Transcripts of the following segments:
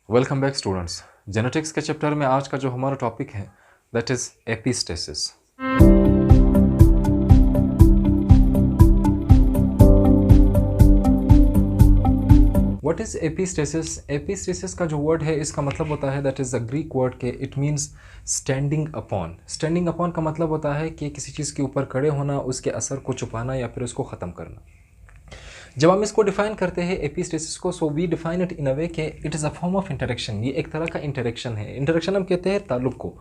Welcome back students. Genetics के chapter में आज का जो हमारा टॉपिक है that is epistasis. What is epistasis? Epistasis का जो वर्ड है इसका मतलब होता है that is a Greek word के it means standing upon. Standing upon का मतलब होता है कि किसी चीज़ के ऊपर खड़े होना, उसके असर को छुपाना या फिर उसको ख़त्म करना। जब हम इसको डिफाइन करते हैं एपिस्टेसिस को, so we define it in a way कि it is a form of interaction. ये एक तरह का इंटरेक्शन है। इंटरेक्शन हम कहते हैं ताल्लुक को,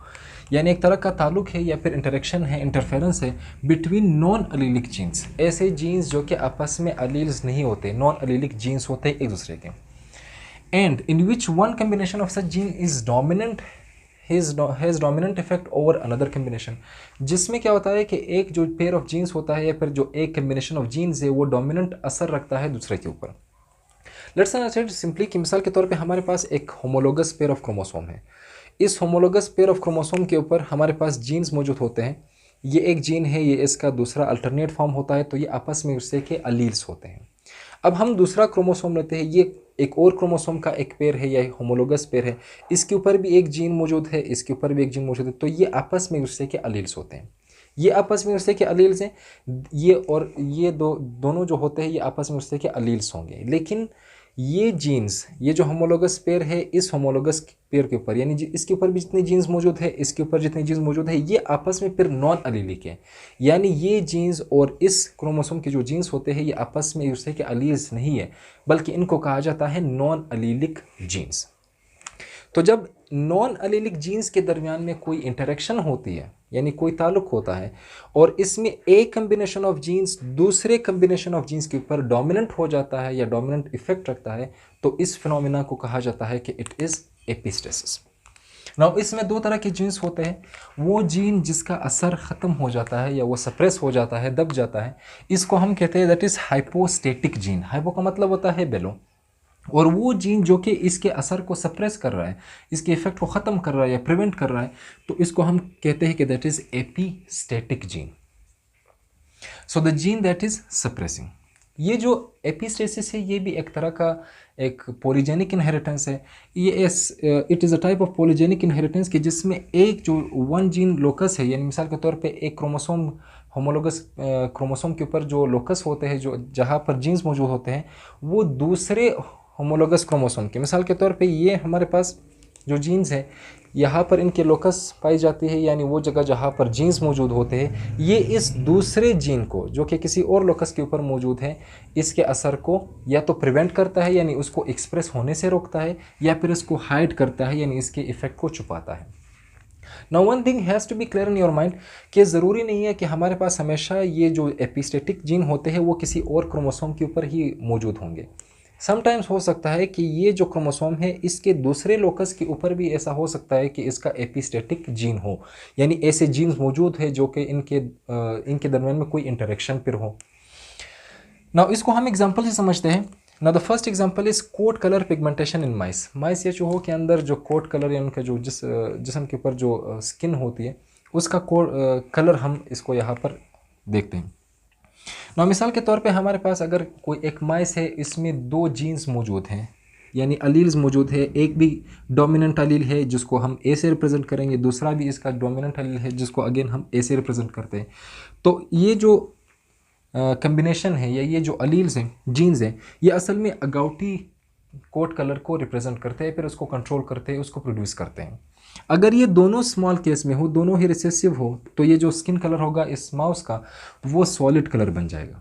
यानी एक तरह का ताल्लुक है या फिर इंटरेक्शन है, इंटरफेरेंस है बिटवीन नॉन अलीलिक जीन्स। ऐसे जीन्स जो कि आपस में अलील्स नहीं होते, नॉन अलीलिक जीन्स होते हैं एक दूसरे के, and in which one combination of such gene is dominant has dominant effect over another combination. जिसमें क्या होता है कि एक जो पेयर ऑफ जीन्स होता है या फिर जो एक कम्बिनेशन ऑफ जीन्स है वो डोमिनेंट असर रखता है दूसरे के ऊपर। लेट्स से सिंपली कि मिसाल के तौर पे हमारे पास एक होमोलोगस पेयर ऑफ क्रोमोसोम है। इस होमोलोगस पेयर ऑफ क्रोमोसोम के ऊपर हमारे पास जीन्स मौजूद होते हैं। ये एक जीन है, ये इसका दूसरा अल्टरनेट फॉर्म होता है, तो ये आपस में उससे के अलील्स होते हैं। अब हम दूसरा क्रोमोसोम लेते हैं, ये एक और क्रोमोसोम का एक पेयर है या होमोलोगस पेयर है। इसके ऊपर भी एक जीन मौजूद है, इसके ऊपर भी एक जीन मौजूद है, तो ये आपस में उससे के अलील्स होते हैं। ये आपस में उससे के अलील्स हैं। ये और ये दोनों जो होते हैं ये आपस में उससे के अलील्स होंगे। लेकिन ये जीन्स, ये जो होमोलोगस पेयर है, इस होमोलोगस पेयर के ऊपर यानी इसके ऊपर भी जितनी जीन्स मौजूद है, इसके ऊपर जितनी जीन्स मौजूद है, ये आपस में फिर नॉन अलीलिक है। यानी ये जीन्स और इस क्रोमोसोम के जो जीन्स होते हैं ये आपस में उससे के अलील्स नहीं है, बल्कि इनको कहा जाता है नॉन अलीलिक जीन्स। तो जब नॉन अलीलिक जीन्स के दरमियान में कोई इंटरेक्शन होती है, यानी कोई ताल्लुक होता है, और इसमें एक कम्बिनेशन ऑफ जीन्स दूसरे कम्बिनेशन ऑफ जीन्स के ऊपर डोमिनेंट हो जाता है या डोमिनेंट इफेक्ट रखता है, तो इस फिनोमिना को कहा जाता है कि इट इज़ एपिस्टेसिस। नाउ इसमें दो तरह के जीन्स होते हैं। वो जीन जिसका असर ख़त्म हो जाता है या वो सप्रेस हो जाता है, दब जाता है, इसको हम कहते हैं that is hypostatic gene. Hypo का मतलब होता है बेलो, और वो जीन जो कि इसके असर को सप्रेस कर रहा है, इसके इफेक्ट को ख़त्म कर रहा है या प्रिवेंट कर रहा है, तो इसको हम कहते हैं कि that is epistatic gene. So the gene that is suppressing. ये जो एपिस्टेसिस है ये भी एक तरह का एक पॉलीजेनिक इनहेरिटेंस है। ये it is a type of polygenic inheritance कि जिसमें एक जो वन जीन लोकस है, यानी मिसाल के तौर पे एक क्रोमोसोम, होमोलोगस क्रोमोसोम के ऊपर जो लोकस होते हैं, जो जहाँ पर जीन्स मौजूद होते हैं, वो दूसरे होमोलोगस क्रोमोसोम के, मिसाल के तौर पे ये हमारे पास जो जीन्स है यहाँ पर इनके लोकस पाई जाती है, यानी वो जगह जहाँ पर जीन्स मौजूद होते हैं, ये इस दूसरे जीन को जो कि किसी और लोकस के ऊपर मौजूद है, इसके असर को या तो प्रिवेंट करता है यानी उसको एक्सप्रेस होने से रोकता है, या फिर इसको हाइड करता है यानी इसके इफेक्ट को छुपाता है। Now one thing has to be clear in your mind कि ज़रूरी नहीं है कि हमारे पास हमेशा ये जो एपिस्टेटिक जीन होते हैं वो किसी और क्रोमोसोम के ऊपर ही मौजूद होंगे। समटाइम्स हो सकता है कि ये जो क्रोमोसोम है इसके दूसरे लोकस के ऊपर भी ऐसा हो सकता है कि इसका एपिस्टेटिक जीन हो, यानी ऐसे जीन्स मौजूद है जो कि इनके दरमियान में कोई इंटरेक्शन फिर हो। नाउ इसको हम एग्जांपल से समझते हैं। Now the first example is coat colour pigmentation in mice. Mice या चूहों के अंदर जो कोट कलर या उनका जो जिस्म के ऊपर जो स्किन होती है उसका कलर हम इसको यहाँ पर देखते हैं। ना मिसाल के तौर पे हमारे पास अगर कोई एक माइस है, इसमें दो जीन्स मौजूद हैं, यानी अलील्स मौजूद है। एक भी डोमिनेंट अलील है जिसको हम ए से रिप्रेजेंट करेंगे, दूसरा भी इसका डोमिनेंट अलील है जिसको अगेन हम ए से रिप्रेजेंट करते हैं। तो ये जो कम्बिनेशन है या ये जो अलील्स हैं, जीन्स हैं, ये असल में अगाउटी कोट कलर को रिप्रेजेंट करते हैं, फिर उसको कंट्रोल करते हैं, उसको प्रोड्यूस करते हैं। अगर ये दोनों स्मॉल केस में हो, दोनों ही रिसेसिव हो, तो ये जो स्किन कलर होगा इस माउस का वो सॉलिड कलर बन जाएगा।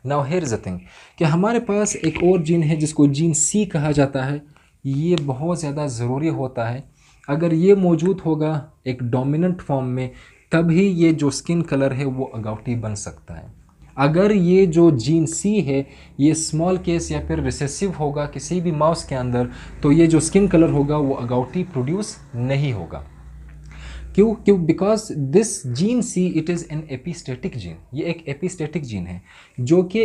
Now here is a thing कि हमारे पास एक और जीन है जिसको जीन सी कहा जाता है। ये बहुत ज़्यादा ज़रूरी होता है। अगर ये मौजूद होगा एक डोमिनेंट फॉर्म में, तभी ये जो स्किन कलर है वो अगाउटी बन सकता है। अगर ये जो जीन सी है ये स्मॉल केस या फिर रिसेसिव होगा किसी भी माउस के अंदर, तो ये जो स्किन कलर होगा वो अगाउटी प्रोड्यूस नहीं होगा। क्यों? Because this gene see it is an epistatic gene. ये एक एपिस्टेटिक जीन है जो कि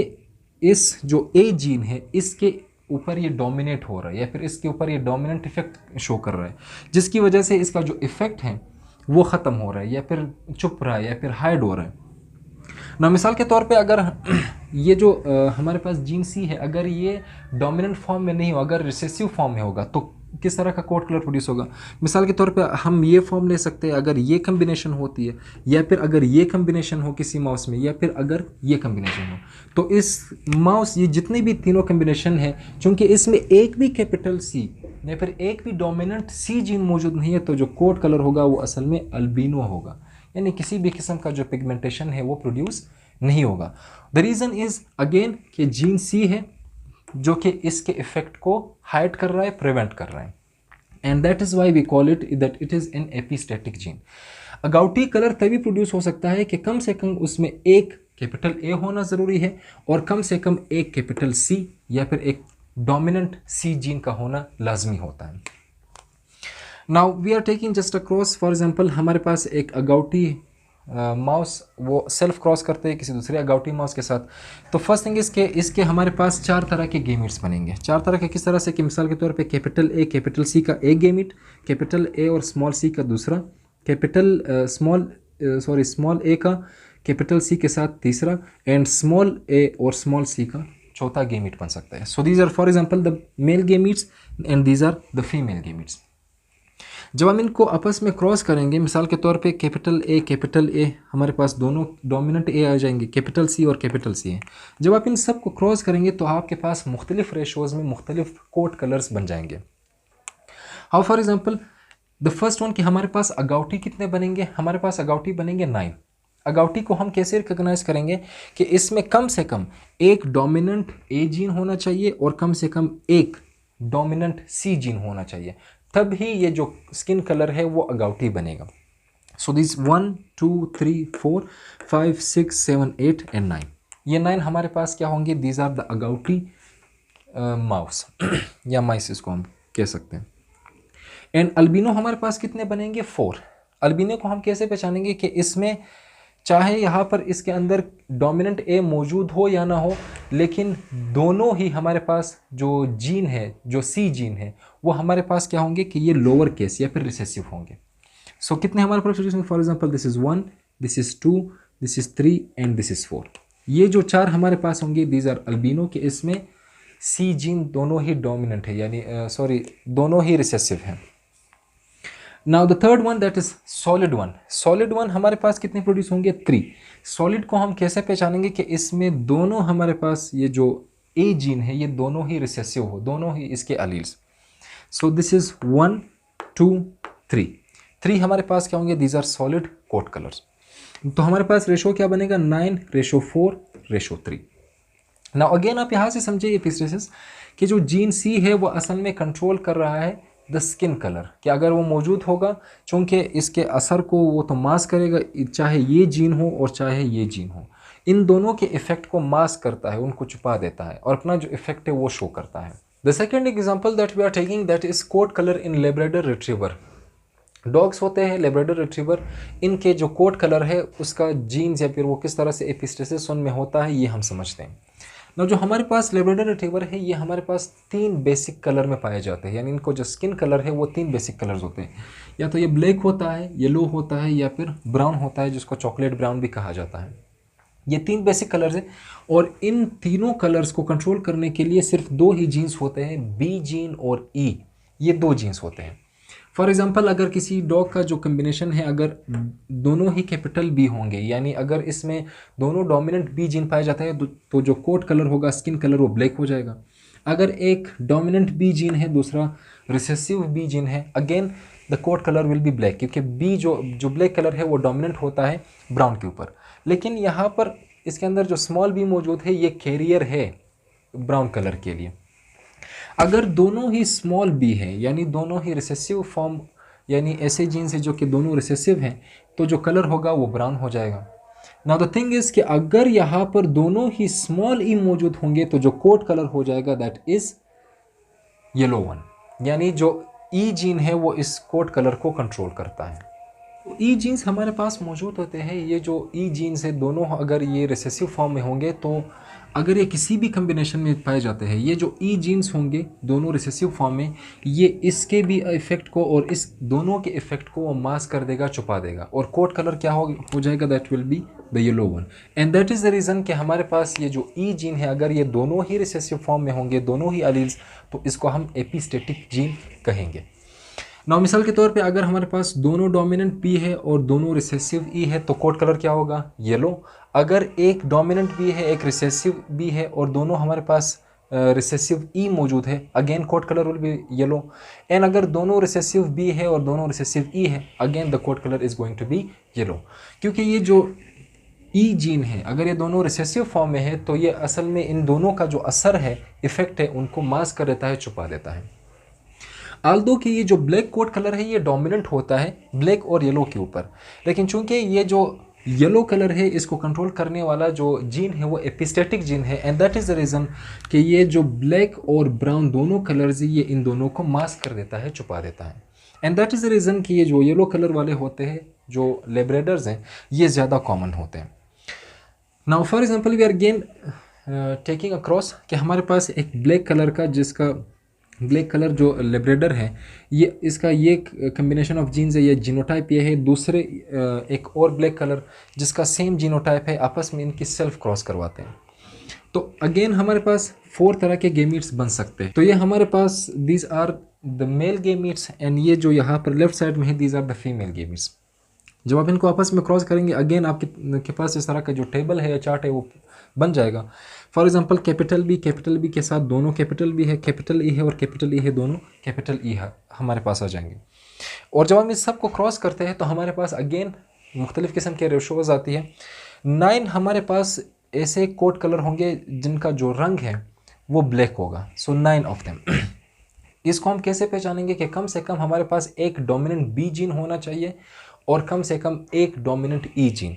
इस जो ए जीन है इसके ऊपर ये डोमिनेट हो रहा है या फिर इसके ऊपर ये डोमिनेंट इफेक्ट शो कर रहा है, जिसकी वजह से इसका जो इफेक्ट है वो ख़त्म हो रहा है या फिर छुप रहा है या फिर हाइड हो रहा है ना। मिसाल के तौर पे अगर ये जो हमारे पास जीन सी है, अगर ये डोमिनेंट फॉर्म में नहीं हो, अगर रिसेसिव फॉर्म में होगा, तो किस तरह का कोट कलर प्रोड्यूस होगा। मिसाल के तौर पे हम ये फॉर्म ले सकते हैं अगर ये कम्बिनेशन होती है, या फिर अगर ये कम्बिनेशन हो किसी माउस में, या फिर अगर ये कम्बिनेशन हो, तो इस माउस ये जितने भी तीनों कम्बिनेशन है, चूँकि इसमें एक भी कैपिटल सी या फिर एक भी डोमिनेंट सी जीन मौजूद नहीं है, तो जो कोट कलर होगा वो असल में अल्बिनो होगा, यानी किसी भी किस्म का जो पिगमेंटेशन है वो प्रोड्यूस नहीं होगा। द रीज़न इज़ अगेन कि जीन सी है जो कि इसके इफेक्ट को हाइड कर रहा है, प्रिवेंट कर रहा है, and that is why we call it that it is an epistatic gene. Agouti colour तभी प्रोड्यूस हो सकता है कि कम से कम उसमें एक कैपिटल ए होना ज़रूरी है और कम से कम एक कैपिटल सी या फिर एक डोमिनेंट सी जीन का होना लाजमी होता है। Now we are taking just a cross, for example हमारे पास एक अगाउटी माउस वो सेल्फ क्रॉस करते हैं किसी दूसरे अगाउटी माउस के साथ, तो फर्स्ट थिंग इसके हमारे पास 4 तरह के गेमिट्स बनेंगे। 4 तरह के किस तरह से कि मिसाल के तौर पे कैपिटल ए कैपिटल सी का एक गेमिट, कैपिटल ए और स्मॉल सी का दूसरा, कैपिटल स्मॉल ए का कैपिटल सी के साथ तीसरा, एंड स्मॉल ए और स्मॉल सी का चौथा गेमिट बन सकता है। So these are for example the male gametes and these are the female gametes. जब हम इनको आपस में क्रॉस करेंगे, मिसाल के तौर पे कैपिटल ए हमारे पास दोनों डोमिनेंट ए आ जाएंगे, कैपिटल सी और कैपिटल सी है। जब आप इन सब को क्रॉस करेंगे तो आपके पास मुख्तलिफ रेशोज़ में मुख्तलिफ कोट कलर्स बन जाएंगे। How for example the first one कि हमारे पास अगाउटी कितने बनेंगे, हमारे पास अगाउटी बनेंगे 9। अगाउटी को हम कैसे रिकॉग्नाइज करेंगे कि इसमें कम से कम एक डोमिनेंट ए जीन होना चाहिए और कम से कम एक डोमिनेंट सी जीन होना चाहिए, तब ही ये जो स्किन कलर है वो अगाउटी बनेगा। सो दिस 1 2 3 4 5 6 7 8 एंड 9, ये 9 हमारे पास क्या होंगे, these are the agouti mouse या माइस इसको हम कह सकते हैं। एंड अल्बिनो हमारे पास कितने बनेंगे, 4। अल्बिनो को हम कैसे पहचानेंगे कि इसमें चाहे यहाँ पर इसके अंदर डोमिनेंट ए मौजूद हो या ना हो, लेकिन दोनों ही हमारे पास जो जीन है, जो सी जीन है, वो हमारे पास क्या होंगे कि ये लोअर केस या फिर रिसेसिव होंगे। सो कितने हमारे पास प्रोड्यूस होंगे, for example this is 1, this is 2, this is 3 and this is 4। ये जो 4 हमारे पास होंगे दीज आर अल्बिनो के, इसमें सी जीन दोनों ही डोमिनेंट है, यानी दोनों ही रिसेसिव हैं। Now the third one that is solid one. Solid one हमारे पास कितने प्रोड्यूस होंगे, 3। सॉलिड को हम कैसे पहचानेंगे कि इसमें दोनों हमारे पास ये जो ए जीन है ये दोनों ही रिसेसिव हो, दोनों ही इसके अलील्स। So this is 1 2 3। 3 हमारे पास क्या होंगे, these are solid coat colours. तो हमारे पास रेशो क्या बनेगा, 9:4:3। नाउ अगेन आप यहाँ से समझिए एपिस्टेसिस कि जो जीन सी है वो असल में कंट्रोल कर रहा है द स्किन कलर, कि अगर वो मौजूद होगा, चूँकि इसके असर को वो तो मास्क करेगा, चाहे ये जीन हो और चाहे ये जीन हो, इन दोनों के इफेक्ट को मास्क करता है, उनको छुपा देता है और अपना जो इफेक्ट है वो शो करता है। The second example that we are taking that is coat colour in Labrador retriever. Dogs होते हैं लेब्राडोर रिट्रीवर, इनके जो कोट कलर है उसका जीन्स या फिर वो किस तरह से एपिस्टेसिस उनमें होता है ये हम समझते हैं। ना जो हमारे पास लेब्राडोर रिट्रीवर है ये हमारे पास 3 बेसिक कलर में पाए जाते हैं, यानी इनको जो स्किन कलर है वो 3 बेसिक कलर्स होते हैं, या तो ये ब्लैक होता है, येलो होता है, या फिर ब्राउन होता है जिसको चॉकलेट ब्राउन भी कहा जाता है। ये 3 बेसिक कलर्स हैं और इन तीनों कलर्स को कंट्रोल करने के लिए सिर्फ 2 ही जीन्स होते हैं, बी जीन और ई, ये 2 जीन्स होते हैं। फॉर एग्जांपल अगर किसी डॉग का जो कम्बिनेशन है अगर दोनों ही कैपिटल बी होंगे, यानी अगर इसमें दोनों डोमिनेंट बी जीन पाया जाता है तो जो कोट कलर होगा, स्किन कलर, वो ब्लैक हो जाएगा। अगर एक डोमिनेंट बी जीन है, दूसरा रिसेसिव बी जीन है, again the coat colour will be black, क्योंकि बी जो ब्लैक कलर है वो डोमिनेंट होता है ब्राउन के ऊपर। लेकिन यहाँ पर इसके अंदर जो स्मॉल बी मौजूद है ये कैरियर है ब्राउन कलर के लिए। अगर दोनों ही स्मॉल बी है, यानी दोनों ही रिसेसिव फॉर्म, यानी ऐसे जीन्स है जो कि दोनों रिसेसिव हैं, तो जो कलर होगा वो ब्राउन हो जाएगा। नाउ द थिंग इज कि अगर यहाँ पर दोनों ही स्मॉल ई मौजूद होंगे तो जो कोट कलर हो जाएगा दैट इज येलो वन, यानी जो ई जीन है वो इस कोट कलर को कंट्रोल करता है। ई जीन्स हमारे पास मौजूद होते हैं, ये जो ई जीन्स है दोनों अगर ये रिसेसिव फॉर्म में होंगे तो अगर ये किसी भी कम्बिनेशन में पाए जाते हैं, ये जो ई जीन्स होंगे दोनों रिसेसिव फॉर्म में, ये इसके भी इफेक्ट को और इस दोनों के इफेक्ट को वो मास्क कर देगा, छुपा देगा, और कोड कलर क्या हो जाएगा, that will be the yellow one. And that is the reason कि हमारे पास ये जो ई जीन है, अगर ये दोनों ही रिसेसिव फॉर्म में होंगे, दोनों ही एलील्स, तो इसको हम एपिस्टेटिक जीन कहेंगे। नाउ मिसाल के तौर पे अगर हमारे पास दोनों डोमिनेंट बी है और दोनों रिसेसिव ई है, तो कोड कलर क्या होगा, येलो। अगर एक डोमिनेंट बी है, एक रिसेसिव बी है, और दोनों हमारे पास रिसेसिव ई मौजूद है, again code colour will B yellow. And अगर दोनों रिसेसिव बी है और दोनों रिसेसिव ई है, again the coat colour is going to be yellow. क्योंकि ये जो ई जीन है, अगर ये दोनों रिसेसिव फॉर्म में है, तो ये असल में इन दोनों का जो असर है, इफेक्ट है, उनको मास्क कर देता है, छुपा देता है। आल्दो कि ये जो ब्लैक कोड कलर है ये डोमिनेंट होता है ब्लैक और येलो के ऊपर, लेकिन चूंकि ये जो येलो कलर है इसको कंट्रोल करने वाला जो जीन है वो एपिस्टेटिक जीन है, and that is the reason कि ये जो ब्लैक और ब्राउन दोनों कलर्स ये इन दोनों को मास्क कर देता है, छुपा देता है। And that is the reason कि ये जो येलो कलर वाले होते हैं, जो लेब्रेडर्स हैं, ये ज़्यादा कॉमन होते हैं। Now for example we are again taking a cross कि हमारे पास एक ब्लैक कलर का, जिसका ब्लैक कलर जो लेब्रेडर है, ये इसका ये कम्बिनेशन ऑफ जीन्स है, ये जीनोटाइप ये है। दूसरे एक और ब्लैक कलर जिसका सेम जीनोटाइप है, आपस में इनकी सेल्फ क्रॉस करवाते हैं। तो अगेन हमारे पास 4 तरह के गेमीट्स बन सकते हैं। तो ये हमारे पास these are the male gametes, and ये जो यहाँ पर लेफ्ट साइड में है, these are the female gametes. जब आप इनको आपस में क्रॉस करेंगे, अगेन आपके पास इस तरह का जो टेबल है या चार्ट है वो बन जाएगा। फॉर एग्जांपल कैपिटल बी के साथ दोनों कैपिटल बी है, कैपिटल ई है, और कैपिटल ई है, दोनों कैपिटल ई है, हमारे पास आ जाएंगे। और जब हम इस सब को क्रॉस करते हैं तो हमारे पास अगेन मुख्तलिफ़ किस्म के रेशोज़ आती है। 9 हमारे पास ऐसे कोड कलर होंगे जिनका जो रंग है वो ब्लैक होगा, सो 9 ऑफ देम। इसको हम कैसे पहचानेंगे कि कम से कम हमारे पास एक डोमिनेंट बी जीन होना चाहिए और कम से कम एक dominant E gene.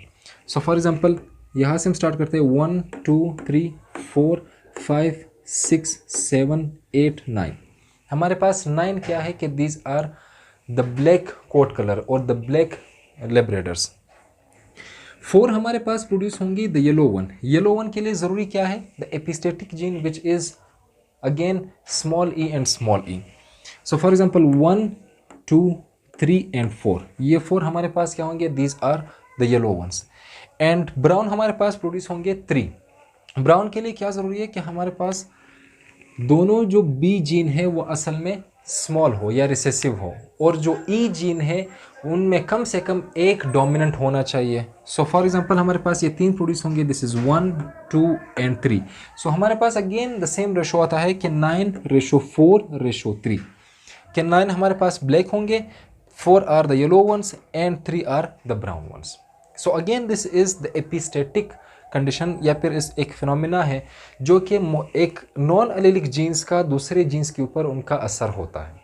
So for example यहाँ से हम स्टार्ट करते हैं 1 2 3 4 5 6 7 8 9। हमारे पास 9 क्या है कि these are the black coat colour और द ब्लैक लेब्रेडर्स। 4 हमारे पास प्रोड्यूस होंगी the yellow one. Yellow one के लिए ज़रूरी क्या है, the epistatic gene which is again small E and small E. So for example 1 2 3 and 4, ये 4 हमारे पास क्या होंगे, these are the yellow ones. And brown हमारे पास प्रोड्यूस होंगे 3। ब्राउन के लिए क्या ज़रूरी है कि हमारे पास दोनों जो बी जीन है वो असल में स्मॉल हो या रिसेसिव हो, और जो ई जीन है उनमें कम से कम एक डोमिनेंट होना चाहिए। सो फॉर एग्जांपल हमारे पास ये 3 प्रोड्यूस होंगे, दिस इज़ 1 2 एंड 3। सो हमारे पास अगेन द सेम रेशो आता है कि 9:4:3, कि 9 हमारे पास ब्लैक होंगे, 4 are the yellow ones and 3 are the brown ones. So again this is the epistatic condition, या फिर इस एक फिनोमिना है जो कि एक नॉन एलिलिक जीन्स का दूसरे जीन्स के ऊपर उनका असर होता है।